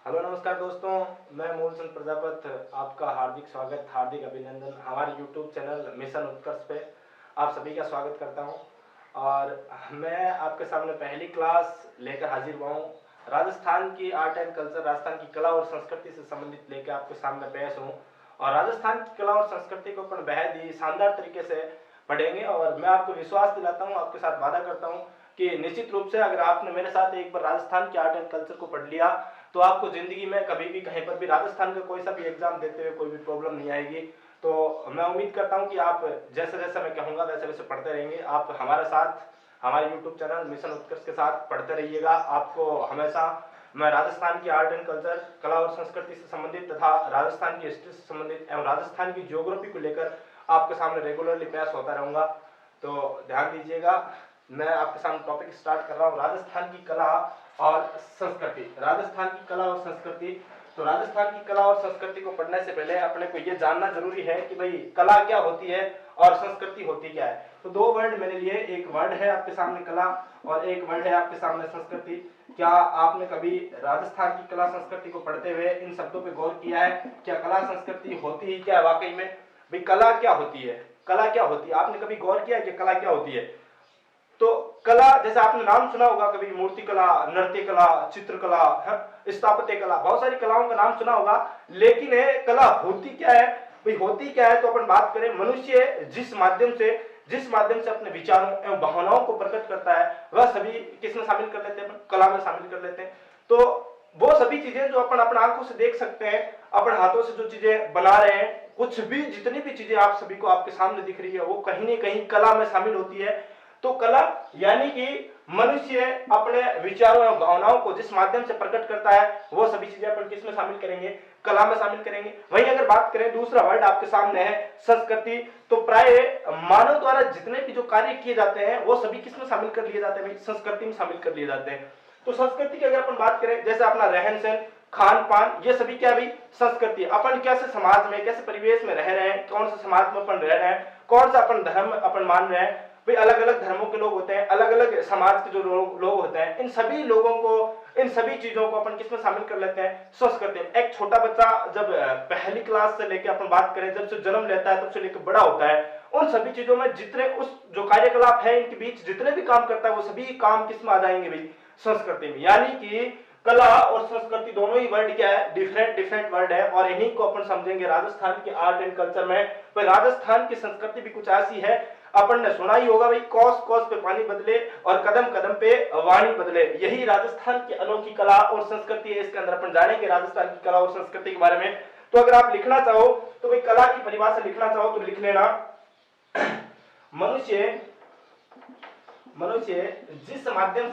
Hello नमस्कार दोस्तों। मैं मूलचंद प्रजापति आपका हार्दिक स्वागत, हार्दिक अभिनंदन हमारे यूट्यूब चैनल मिशन उत्कर्ष पे आप सभी का स्वागत करता हूं। और मैं आपके सामने पहली क्लास लेकर हाजिर हुआ हूं। राजस्थान की आर्ट एंड कल्चर, राजस्थान की कला और संस्कृति से संबंधित लेकर आपके सामने पेश हूं। और राजस्थान की कला और संस्कृति को अपन बेहद ही शानदार तरीके से पढ़ेंगे। और मैं आपको विश्वास दिलाता हूं, आपके साथ वादा करता हूं कि निश्चित रूप से अगर आपने मेरे साथ एक बार राजस्थान के आर्ट एंड कल्चर को पढ़ लिया तो आपको जिंदगी में कभी भी कहीं पर भी राजस्थान का कोई सा भी एग्जाम देते हुए कोई भी प्रॉब्लम नहीं आएगी। तो मैं उम्मीद करता हूं कि आप जैसे जैसे मैं कहूंगा वैसे वैसे पढ़ते रहेंगे। आप हमारे साथ हमारे यूट्यूब चैनल मिशन उत्कर्ष के साथ पढ़ते रहिएगा। आपको हमेशा मैं राजस्थान की आर्ट एंड कल्चर, कला और संस्कृति से संबंधित तथा राजस्थान की हिस्ट्री से संबंधित एवं राजस्थान की ज्योग्राफी को लेकर आपके सामने रेगुलरली पेश होता रहूंगा। तो ध्यान दीजिएगा। मैं आपके सामने टॉपिक स्टार्ट कर रहा हूँ, राजस्थान की कला और संस्कृति। राजस्थान की कला और संस्कृति। तो राजस्थान की कला और संस्कृति को पढ़ने से पहले अपने को यह जानना जरूरी है कि भाई कला क्या होती है और संस्कृति होती क्या है। तो दो वर्ड मेरे लिए, एक वर्ड है आपके सामने कला और एक वर्ड है आपके सामने संस्कृति। क्या आपने कभी राजस्थान की कला संस्कृति को पढ़ते हुए इन शब्दों पर गौर किया है? क्या कला संस्कृति होती ही क्या है वाकई में? भाई कला क्या होती है? कला क्या होती है? आपने कभी गौर किया कि कला क्या होती है? तो कला, जैसे आपने नाम सुना होगा कभी, मूर्ति कला, नृत्य कला, चित्रकला, स्थापत्य कला, बहुत सारी कलाओं का नाम सुना होगा। लेकिन कला होती क्या है? भाई होती क्या है? तो अपन बात करें, मनुष्य जिस माध्यम से अपने विचारों एवं भावनाओं को प्रकट करता है वह सभी किसमें शामिल कर लेते हैं? अपन कला में शामिल कर लेते हैं। तो वो सभी चीजें जो अपन अपने आंखों से देख सकते हैं, अपन हाथों से जो चीजें बना रहे हैं, कुछ भी जितनी भी चीजें आप सभी को आपके सामने दिख रही है वो कहीं ना कहीं कला में शामिल होती है। तो कला यानी कि मनुष्य अपने विचारों एवं भावनाओं को जिस माध्यम से प्रकट करता है वो सभी चीजें अपन किस में शामिल करेंगे? कला में शामिल करेंगे। वहीं अगर बात करें, दूसरा वर्ड आपके सामने है संस्कृति। तो प्राय मानव द्वारा जितने भी जो कार्य किए जाते हैं वो सभी किस में शामिल कर लिए जाते हैं? संस्कृति में शामिल कर लिए जाते हैं। तो संस्कृति की अगर अपन बात करें, जैसे अपना रहन सहन, खान पान, ये सभी क्या भी संस्कृति। अपन कैसे समाज में, कैसे परिवेश में रह रहे हैं, कौन से समाज में अपन रह रहे हैं, कौन सा अपन धर्म अपन मान रहे हैं। भाई अलग अलग धर्मों के लोग होते हैं, अलग अलग समाज के जो लोग होते हैं, इन सभी लोगों को, इन सभी चीजों को अपन किसमें शामिल कर लेते हैं? संस्कृति। एक छोटा बच्चा जब पहली क्लास से लेकर अपन बात करें, जब से जन्म लेता है तब से लेकर बड़ा होता है, उन सभी चीजों में जितने उस जो कार्यकलाप है इनके बीच जितने भी काम करता है वो सभी काम किसमें आ जाएंगे? भाई संस्कृति में। यानी कि कला और संस्कृति दोनों ही वर्ड क्या है? डिफरेंट डिफरेंट वर्ड है। और इन्हीं को अपन समझेंगे राजस्थान के आर्ट एंड कल्चर में। पर राजस्थान की संस्कृति भी कुछ ऐसी है, अपन ने सुना ही होगा भाई, कोस कोस पे पानी बदले और कदम कदम पे वाणी बदले। यही राजस्थान की अनोखी कला और संस्कृति है। इसके अंदर अपन जानेंगे राजस्थान की कला और संस्कृति के बारे में। तो अगर आप लिखना चाहो तो भाई कला की परिभाषा लिखना चाहो तो लिख लेना, मनुष्य मनुष्य जिस माध्यम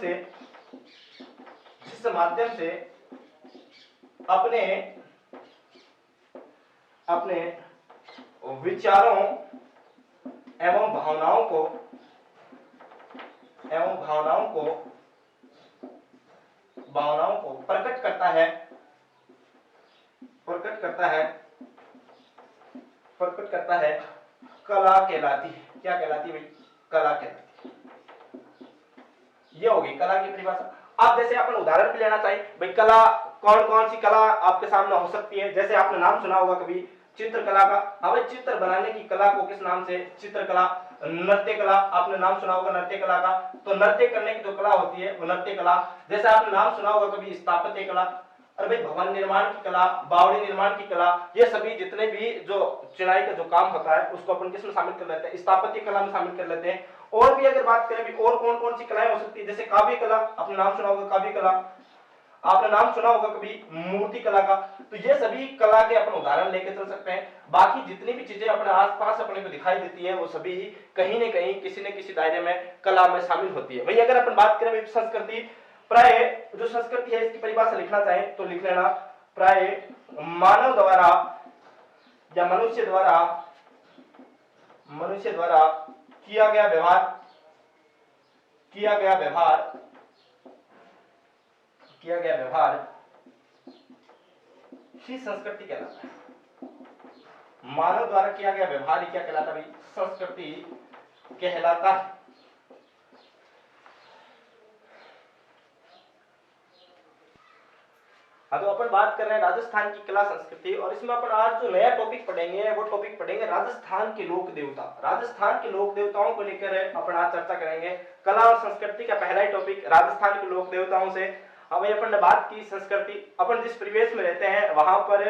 से अपने अपने विचारों एवं भावनाओं को प्रकट करता है कला कहलाती है। क्या कहलाती है भाई? कला कहलाती है। ये होगी कला की परिभाषा। आप जैसे अपन उदाहरण भी लेना चाहिए, भाई कला कौन कौन सी कला आपके सामने हो सकती है? जैसे आपने नाम सुना होगा कभी चित्रकला का। हमें चित्र बनाने की कला को किस नाम से? चित्रकला। नृत्य कला, आपने नाम सुना होगा नृत्य कला का। तो नृत्य करने की जो कला होती है वो नृत्य कला। जैसे आपने नाम सुना होगा कभी स्थापत्य कला। और भाई भवन निर्माण की कला, बावड़ी निर्माण की कला, ये सभी जितने भी जो चिनाई का जो काम होता है उसको अपन किस में शामिल कर लेते हैं? स्थापत्य कला में शामिल कर लेते हैं। और भी अगर बात करें भी और कौन कौन सी कलाएं हो सकती है, जैसे काव्य कला, आपने नाम सुना होगा काव्य कला, आपने नाम सुना होगा कभी मूर्ति कला का। तो ये सभी कला के अपन उदाहरण लेके चल सकते हैं। बाकी जितनी भी चीजें अपने आसपास अपने को दिखाई देती है वो सभी कहीं न कहीं किसी न किसी दायरे में कला में शामिल होती है। वही अगर अपन बात करें संस्कृति, प्राय जो संस्कृति है इसकी परिभाषा लिखना चाहें तो लिख लेना, प्राय मानव द्वारा या मनुष्य द्वारा किया गया व्यवहार ही संस्कृति कहलाता है। मानव द्वारा किया गया व्यवहार ही क्या कहलाता है? संस्कृति कहलाता है। हाँ, तो अपन बात कर रहे हैं राजस्थान की कला संस्कृति, और इसमें अपन आज जो नया टॉपिक पढ़ेंगे वो टॉपिक पढ़ेंगे राजस्थान के लोक देवता। राजस्थान के लोक देवताओं को लेकर अपन आज चर्चा करेंगे। कला और संस्कृति का पहला ही टॉपिक राजस्थान के लोक देवताओं से। अब अपन ने बात की संस्कृति, अपन जिस परिवेश में रहते हैं वहां पर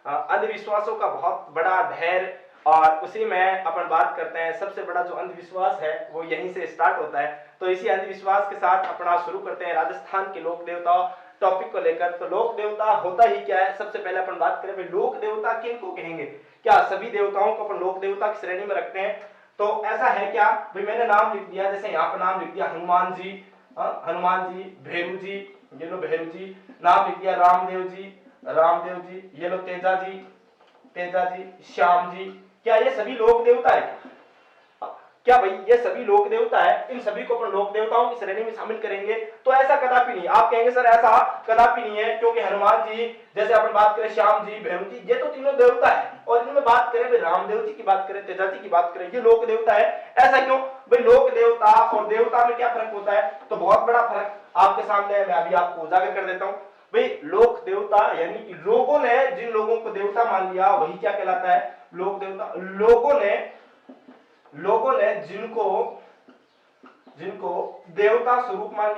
अंधविश्वासों का बहुत बड़ा ढेर, और उसी में अपन बात करते हैं सबसे बड़ा जो अंधविश्वास है वो यहीं से स्टार्ट होता है। तो इसी अंधविश्वास के साथ अपना शुरू करते हैं राजस्थान के लोक देवता टॉपिक को लेकर। तो लोक देवता होता ही क्या है, सबसे पहले अपन बात करें भाई लोक देवता किनको कहेंगे। क्या सभी देवताओं को अपन लोक देवता की श्रेणी में रखते हैं? तो ऐसा है क्या भाई, मैंने नाम लिख दिया, जैसे यहाँ पर नाम लिख दिया हनुमान जी, भैरू जी, ये लो भैरू जी, नाम लिख दिया रामदेव जी, ये लो तेजा जी, श्याम जी। क्या ये सभी लोक देवता है? क्या भाई ये सभी लोक देवता है? इन सभी को अपन लोक देवताओं की श्रेणी में शामिल करेंगे? तो ऐसा कदापि नहीं। आप कहेंगे सर ऐसा कदापि नहीं है, क्योंकि हनुमान जी, जैसे अपन बात करें श्याम जी, भैरू जी, ये तो तीनों देवता है, और इनमें बात करें भाई रामदेव जी की बात करें, तेजा जी की बात करें, ये लोक देवता है। ऐसा क्यों भाई? लोक देवता और देवता में क्या फर्क होता है? तो बहुत बड़ा फर्क आपके सामने है, मैं अभी आपको उजागर कर देता हूं। भाई लोक देवता यानी कि लोगों ने जिन लोगों को देवता मान लिया वही क्या कहलाता है? लोक देवता। लोगों ने जिनको देवता स्वरूप मान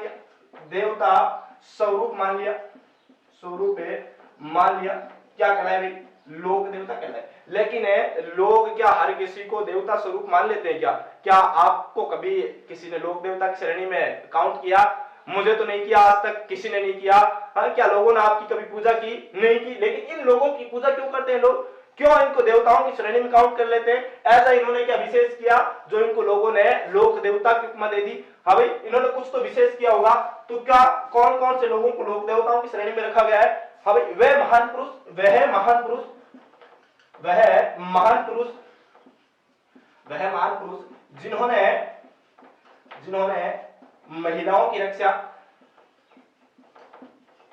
लिया, क्या कहलाए भाई? लोक देवता कहलाए। लेकिन लोग क्या हर किसी को देवता स्वरूप मान लेते हैं क्या? क्या आपको कभी किसी ने लोक देवता की श्रेणी में काउंट किया? मुझे तो नहीं किया, आज तक किसी ने नहीं किया। हाँ, क्या लोगों ने आपकी कभी पूजा की? नहीं की। लेकिन इन लोगों की पूजा क्यों करते हैं लोग? क्यों इनको देवताओं की श्रेणी में काउंट कर लेते हैं? ऐसा इन्होंने क्या विशेष किया जो इनको लोगों ने लोक देवता की उपमा दे दी? हाँ भाई, इन्होंने कुछ तो विशेष किया होगा। तो क्या कौन कौन से लोगों को लोक देवताओं की श्रेणी में रखा गया है? हाँ भाई, वह महान पुरुष जिन्होंने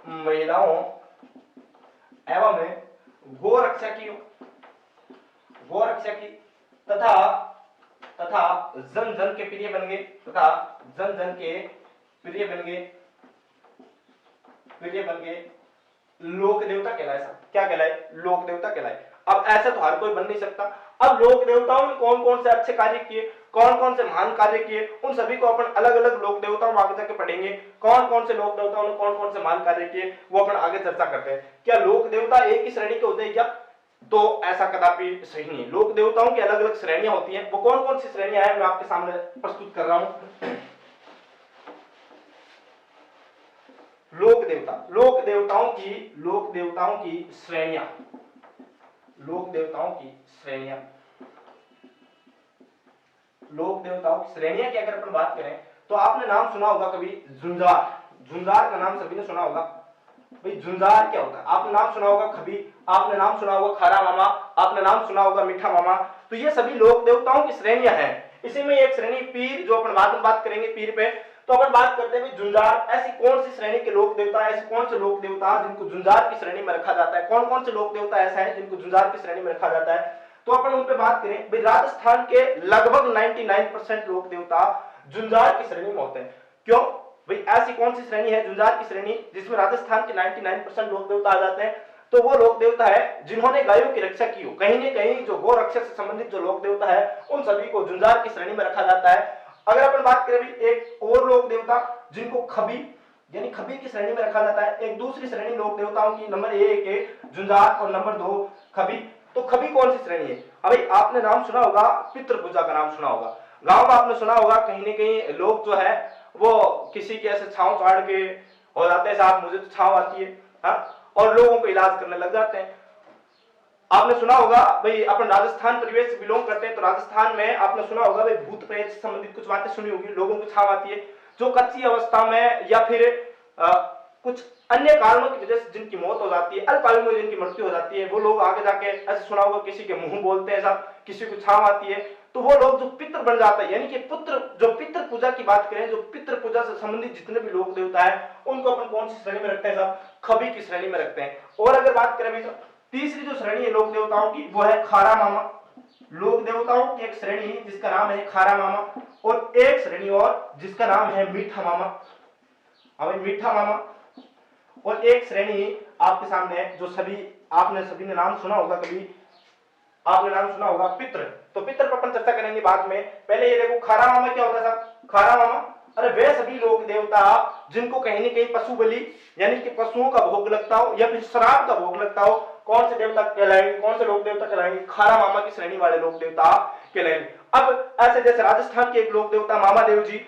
महिलाओं एवं गो रक्षा की तथा जन जन के प्रिय बन गए लोक देवता कहलाए। क्या कहलाए? लोक देवता कहलाए। अब ऐसा तो हर कोई बन नहीं सकता। अब लोक देवताओं ने कौन कौन से अच्छे कार्य किए, कौन कौन से महान कार्य किए, उन सभी को अपन अलग अलग लोक देवताओं में आगे जाके पढ़ेंगे। कौन कौन से लोक देवताओं ने कौन कौन से महान कार्य किए वो अपन आगे चर्चा करते हैं। क्या लोक देवता एक ही श्रेणी के होते हैं क्या? तो ऐसा कदापि सही नहीं है। लोक देवताओं की अलग अलग श्रेणियां होती हैं। वो कौन कौन सी श्रेणियां हैं मैं आपके सामने प्रस्तुत कर रहा हूं। लोक देवताओं की श्रेणियां। लोक देवताओं की श्रेणियां की अगर अपन बात करें तो आपने नाम सुना होगा कभी झुंझार का नाम सभी ने सुना होगा। भाई झुंझार क्या होता है? आपने नाम सुना होगा खबी, आपने नाम सुना होगा खारा मामा, आपने नाम सुना होगा मीठा मामा। तो ये सभी लोक देवताओं की श्रेणियां हैं। इसी में एक श्रेणी पीर, जो अपन बाद में बात करेंगे पीर पे। तो अपन बात करते हैं झुंझार, ऐसी कौन सी श्रेणी के लोक देवता, ऐसे कौन से लोक देवता जिनको झुंझार की श्रेणी में रखा जाता है? कौन कौन से लोक देवता ऐसा है जिनको झुंझार की श्रेणी में रखा जाता है? तो अपन उन पे बात करें भाई, राजस्थान के लगभग 99% लोक देवता झुंझार की श्रेणी में होते हैं। क्यों भाई? ऐसी कौन सी श्रेणी है झुंझार की श्रेणी जिसमें राजस्थान के 99% लोक देवता आ जाते हैं? तो वो लोक देवता है जिन्होंने गायों की रक्षा की हो। कहीं न कहीं जो गौ रक्षा से संबंधित जो लोक देवता है उन सभी को झुंझार की श्रेणी में रखा जाता है। अगर अपन बात करें भी एक और लोक देवता जिनको खबी यानी खबी की श्रेणी में रखा जाता है। एक दूसरी श्रेणी लोक देवताओं की, नंबर 1 है झुंझार और नंबर 2 खबी। तो खबी कौन सी श्रेणी है? अभी आपने नाम सुना होगा, पितृ पूजा का नाम सुना होगा। गांव में आपने सुना होगा कहीं न कहीं लोग जो है वो किसी के ऐसे छांव चढ़ के हो जाते हैं, साहब मुझे तो छांव आती है, हाँ, और लोगों को इलाज करने लग जाते हैं। आपने सुना होगा भाई, अपन राजस्थान परिवेश से बिलोंग करते हैं, तो राजस्थान में आपने सुना होगा भाई भूत प्रेत से संबंधित कुछ बातें सुनी होगी। लोगों को छांव आती है जो कच्ची अवस्था में या फिर कुछ अन्य कारणों की वजह से जिनकी मौत हो जाती है, अल्पायु में जिनकी मृत्यु हो जाती है, वो लोग आगे जाके ऐसे सुना होगा किसी के मुंह बोलते हैं साहब, किसी को छांव आती है, तो वो लोग जो पितृ बन जाता है, यानी कि पुत्र, जो पितृ पूजा की बात करें, जो पितृ पूजा से संबंधित जितने भी लोग देवता है उनको अपन कौन सी श्रेणी में रखते हैं साहब? खबी की श्रेणी में रखते हैं। और अगर बात करें तो तीसरी जो श्रेणी है लोक देवताओं की वो है खारा मामा। लोक देवताओं की एक श्रेणी जिसका नाम है खारा मामा, और एक श्रेणी और जिसका नाम है मीठा मामा। मीठा मामा। और एक श्रेणी आपके सामने जो आपने सभी ने नाम सुना होगा, कभी आपने नाम सुना होगा पितृ। तो पितृ पर अपन चर्चा करेंगे बाद में। पहले ये देखो खारा मामा क्या होता है साहब? खारा मामा अरे वे सभी लोक देवता जिनको कहीं न कहीं पशु बलि यानी कि पशुओं का भोग लगता हो या फिर श्राद्ध का भोग लगता हो, कौन से देवता कहलाएंगे, कौन से लोक देवता कहलाएंगे? खारा मामा की श्रेणी वाले लोक देवता कहलाएंगे। अब ऐसे जैसे राजस्थान के एक लोक देवता मामा देव जी,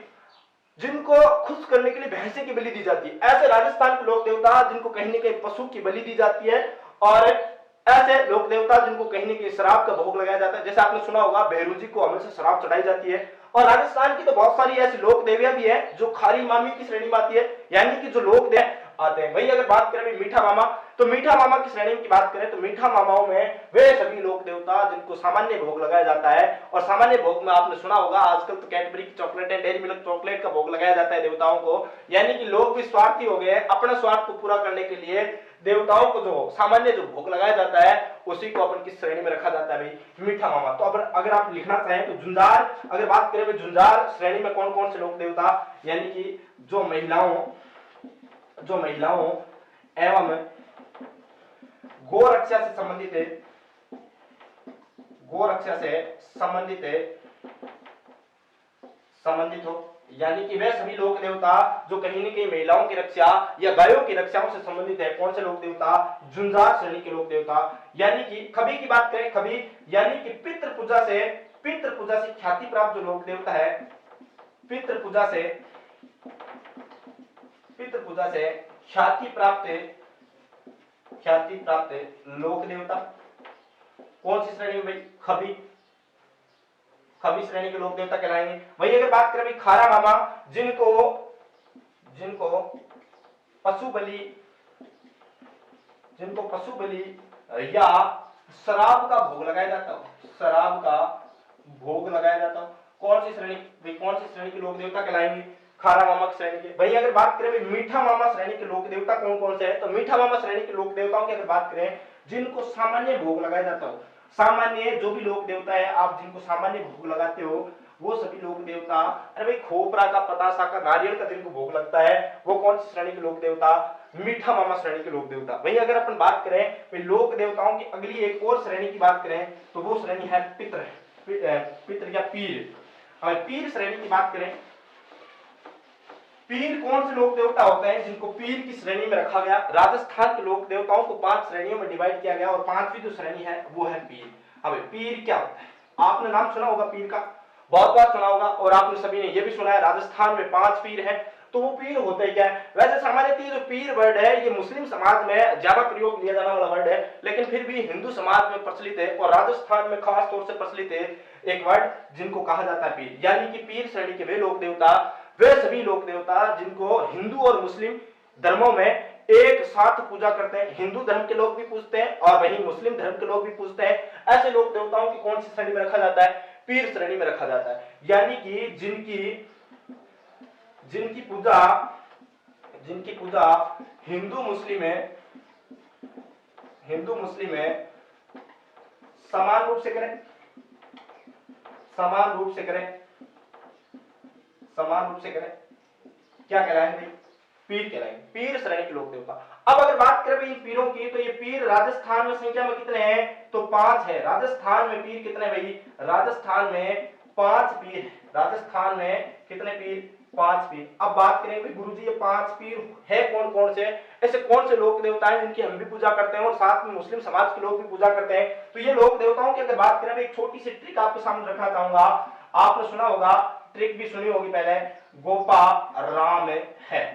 जिनको खुश करने के लिए भैंसे की बलि दी जाती है। ऐसे राजस्थान के लोक देवता जिनको कहीं न कहीं पशु की बलि दी जाती है, और ऐसे लोक देवता जिनको कहीं न कहीं शराब का भोग लगाया जाता है। जैसे आपने सुना होगा भैरू जी को हमेशा शराब चढ़ाई जाती है। और राजस्थान की तो बहुत सारी ऐसी लोक देवियां भी है जो खारी मामी की श्रेणी में आती है, यानी कि जो लोक देव आते हैं। वही अगर बात करें मीठा मामा, तो मीठा मामा की श्रेणी की बात करें तो मीठा मामाओं में वे सभी लोक देवता जिनको सामान्य भोग लगाया जाता है। और सामान्य भोग में आपने सुना होगा आजकल तो कैडबरी की चॉकलेट है, डेयरी मिल्क चॉकलेट का भोग लगाया जाता है देवताओं को। यानी कि लोग भी स्वार्थी हो गए, अपने स्वार्थ को पूरा करने के लिए देवताओं को जो सामान्य जो भोग लगाया जाता है उसी को अपन किस श्रेणी में रखा जाता है भाई? मीठा मामा। तो अगर आप लिखना चाहें तो झुंझार, अगर बात करें झुंझार श्रेणी में कौन कौन से लोक देवता, यानी कि जो महिलाओं एवं गोरक्षा से संबंधित है, गोरक्षा से संबंधित हो, यानी कि वे सभी लोक देवता जो कहीं न कहीं महिलाओं की रक्षा या गायों की रक्षाओं से संबंधित है। कौन से लोक देवता? झुंझार श्रेणी के लोक देवता। यानी कि खबी की बात करें, खबी यानी कि पितृ पूजा से ख्याति प्राप्त जो लोक देवता है, पितृ पूजा से ख्याति प्राप्त लोक देवता। कौन सी श्रेणी में भाई? खबी श्रेणी के लोक देवता कहलाएंगे। वही अगर बात करें भाई खारा मामा, जिनको पशु बलि या शराब का भोग लगाया जाता हो, कौन सी श्रेणी के लोक देवता कहलाएंगे? खारा मामा की श्रेणी के। वही अगर बात करें मीठा मामा श्रेणी के लोक देवता कौन कौन से है, तो मीठा मामा श्रेणी के लोक देवताओं की अगर बात करें जिनको सामान्य भोग लगाया जाता हो, सामान्य जो भी लोक देवता है आप जिनको सामान्य भोग लगाते हो वो सभी लोक देवता। अरे भाई खोपरा का, पतासा का, नारियल का जिनको भोग लगता है वो कौन सी श्रेणी के लोक देवता? मीठा मामा श्रेणी के लोक देवता। वही अगर अपन बात करें भाई लोक देवताओं की अगली एक और श्रेणी की बात करें तो वो श्रेणी है पितृ या पीर। अगर पीर श्रेणी की बात करें, पीर कौन से लोक देवता होते हैं जिनको पीर की श्रेणी में रखा गया? राजस्थान के लोक देवताओं को 5 श्रेणियों में डिवाइड किया गया और 5वीं जो श्रेणी है वो है पीर। अब पीर क्या होता है? आपने नाम सुना होगा पीर का, बहुत बार सुना होगा, और आपने सभी ने ये भी सुना है राजस्थान में 5 पीर हैं। तो वो पीर होते क्या है? वैसे सामान्यतः जो पीर वर्ड है ये मुस्लिम समाज में ज्यादा प्रयोग लिया जाने वाला वर्ड है, लेकिन फिर भी हिंदू समाज में प्रचलित है और राजस्थान में खास तौर से प्रचलित है एक वर्ड जिनको कहा जाता है पीर। यानी कि पीर श्रेणी के वे लोक देवता, वे सभी लोक देवता जिनको हिंदू और मुस्लिम धर्मों में एक साथ पूजा करते हैं। हिंदू धर्म के लोग भी पूजते हैं और वहीं मुस्लिम धर्म के लोग भी पूजते हैं। ऐसे लोक देवताओं की कौन सी श्रेणी में रखा जाता है? पीर श्रेणी में रखा जाता है। यानी कि जिनकी पूजा हिंदू मुस्लिम में समान रूप से करें, क्या कहलाएंगे? पीर कहलाएंगे, पीर श्रेणी के लोक देवता। अब अगर बात करें इन पीरों की तो ये पीर राजस्थान में संख्या में कितने हैं? तो 5 है। राजस्थान में पीर कितने भाई? राजस्थान में 5 पीर है। राजस्थान में कितने पीर? 5 पीर। अब बात करें भाई गुरुजी ये 5 पीर है कौन कौन से? ऐसे कौन से लोक देवता हैं जिनकी हम भी पूजा करते हैं और साथ में मुस्लिम समाज के लोग भी पूजा करते हैं? तो ये लोक देवताओं की अगर बात करें एक छोटी सी ट्रिक आपके सामने रखना चाहूंगा। आपने सुना होगा, ट्रिक भी सुनी होगी पहले, गोपा राम है।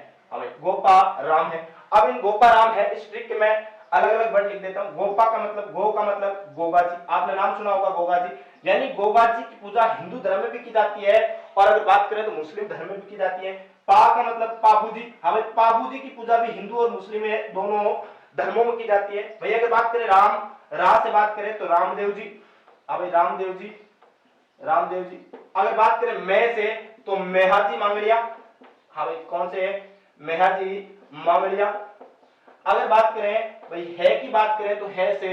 गोपा राम है। अब इन गोपा राम है इस ट्रिक के मैं अलग अलग वर्ड लिख देता हूं। गोपा का मतलब, गो का मतलब गोगा जी, आपने नाम सुना होगा गोगा जी, यानी गोगा जी की पूजा हिंदू धर्म में भी की जाती है और अगर बात करें तो मुस्लिम धर्म में भी की जाती है। पा का मतलब पाबू जी, हमें पाबू जी की पूजा भी हिंदू और मुस्लिम में दोनों धर्मों में की जाती है। भैया अगर बात करें राम, रा से बात करें तो रामदेव जी, अब रामदेव जी। अगर बात करें मैं से तो मेहाजी मांगड़िया, हाँ भाई कौन से? मेहाजी मांगड़िया। अगर बात करें भाई है की बात करें तो है से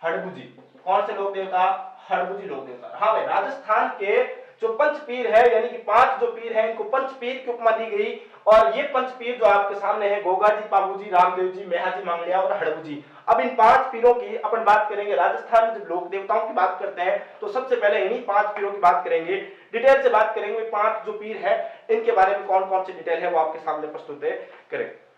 हड़बू जी, कौन से लोक देवता? हड़बू जी लोक देवता। हाँ भाई राजस्थान के जो पंच पीर है यानी कि 5 जो पीर हैं इनको पंच पीर की उपमा दी गई। और ये पंच पीर जो आपके सामने है, गोगा जी, पाबू जी, रामदेव जी, मेहा जी मांगलिया और हड़बू जी। अब इन 5 पीरों की अपन बात करेंगे। राजस्थान में जब लोक देवताओं की बात करते हैं तो सबसे पहले इन्हीं 5 पीरों की बात करेंगे, डिटेल से बात करेंगे। 5 जो पीर है इनके बारे में कौन कौन सी डिटेल है वो आपके सामने प्रस्तुत करेंगे।